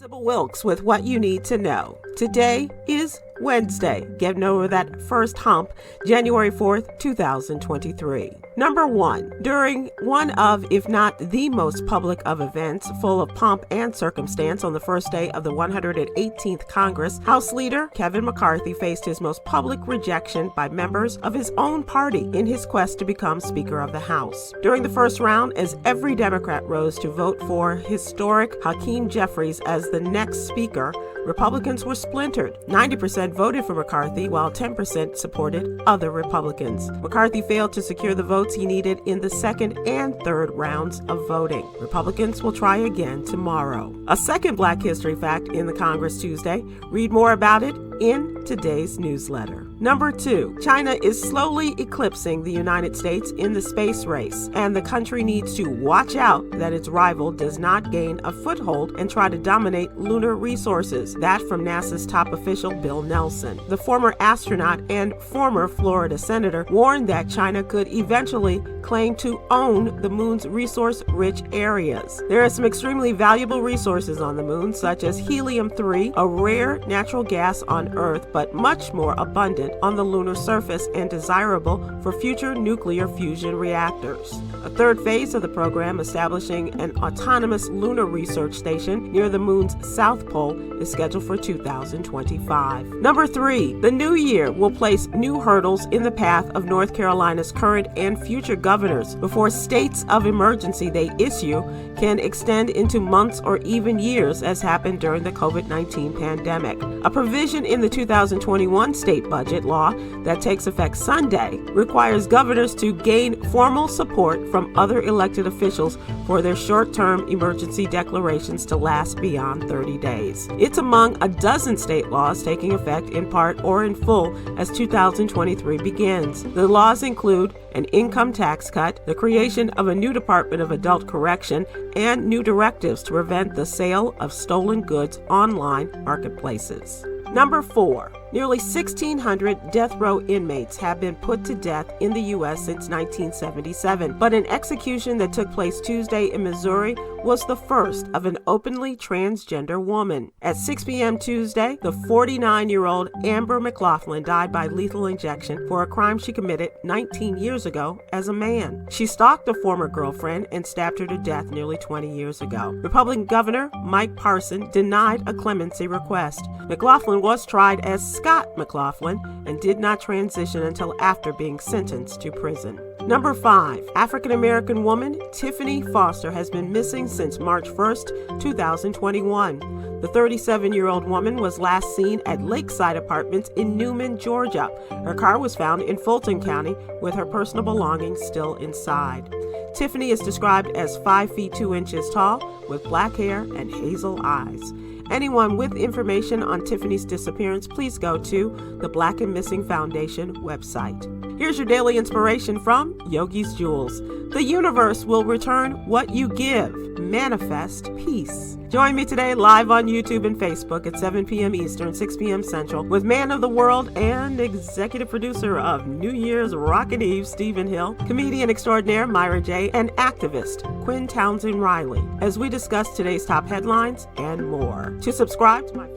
Sybil Wilkes with what you need to know. Today is Wednesday, getting over that first hump, January 4th, 2023. Number 1. During one of, if not the most public of events, full of pomp and circumstance on the first day of the 118th Congress, House Leader Kevin McCarthy faced his most public rejection by members of his own party in his quest to become Speaker of the House. During the first round, as every Democrat rose to vote for historic Hakeem Jeffries as the next Speaker, Republicans were splintered. 90% voted for McCarthy, while 10% supported other Republicans. McCarthy failed to secure the votes he needed in the second and third rounds of voting. Republicans will try again tomorrow. A second Black History fact in the Congress Tuesday. Read more about it in today's newsletter. Number 2, China is slowly eclipsing the United States in the space race, and the country needs to watch out that its rival does not gain a foothold and try to dominate lunar resources. That from NASA's top official Bill Nelson. The former astronaut and former Florida senator warned that China could eventually claim to own the moon's resource-rich areas. There are some extremely valuable resources on the moon, such as helium-3, a rare natural gas on Earth, but much more abundant on the lunar surface and desirable for future nuclear fusion reactors. A third phase of the program, establishing an autonomous lunar research station near the moon's south pole, is scheduled for 2025. Number 3, the new year will place new hurdles in the path of North Carolina's current and future governors before states of emergency they issue can extend into months or even years, as happened during the COVID-19 pandemic. A provision in the 2021 state budget law that takes effect Sunday requires governors to gain formal support from other elected officials for their short-term emergency declarations to last beyond 30 days. It's among a dozen state laws taking effect in part or in full as 2023 begins. The laws include an income tax cut, the creation of a new Department of Adult Correction, and new directives to prevent the sale of stolen goods online marketplaces. Number 4. Nearly 1,600 death row inmates have been put to death in the U.S. since 1977, but an execution that took place Tuesday in Missouri was the first of an openly transgender woman. At 6 p.m. Tuesday, the 49-year-old Amber McLaughlin died by lethal injection for a crime she committed 19 years ago as a man. She stalked a former girlfriend and stabbed her to death nearly 20 years ago. Republican Governor Mike Parson denied a clemency request. McLaughlin was tried as Scott McLaughlin and did not transition until after being sentenced to prison. Number 5, African-American woman Tiffany Foster has been missing since March 1st, 2021. The 37-year-old woman was last seen at Lakeside Apartments in Newman, Georgia. Her car was found in Fulton County with her personal belongings still inside. Tiffany is described as 5 feet 2 inches tall with black hair and hazel eyes. Anyone with information on Tiffany's disappearance, please go to the Black and Missing Foundation website. Here's your daily inspiration from Yogi's Jewels. The universe will return what you give. Manifest peace. Join me today live on YouTube and Facebook at 7 p.m. Eastern, 6 p.m. Central with man of the world and executive producer of New Year's Rockin' Eve, Stephen Hill, comedian extraordinaire Myra J., and activist Quinn Townsend Riley as we discuss today's top headlines and more. To subscribe to my